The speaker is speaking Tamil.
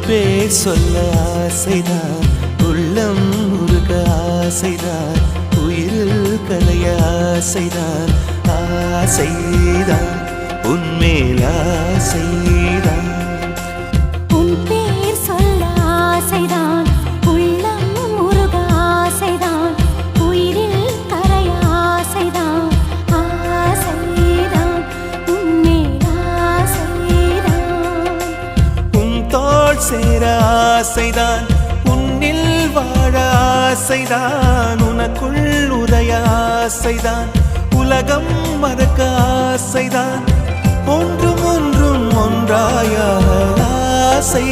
பேர் சொல்ல ஆசைதான், உள்ளம் முருக ஆசைதான், உயிரில் கலைய ஆசைதான், ஆசைதான் உன்மேல் ஆசைதான். உன் பேர் சொல்ல ஆசைதான், உள்ளம் முருக ஆசைதான், உயிரில் கரைய ஆசைதான், ஆசைதான் உன்மேல் ஆசைதான். உன் தோள் சேர ஆசைதான், உன்னில் வாழ ஆசைதான், உனக்குள் உதய ஆசைதான், உலகம் மறக்க ஆசைதான், ஒன்றும் ஒன்றும் ஒன்றாய ஆசை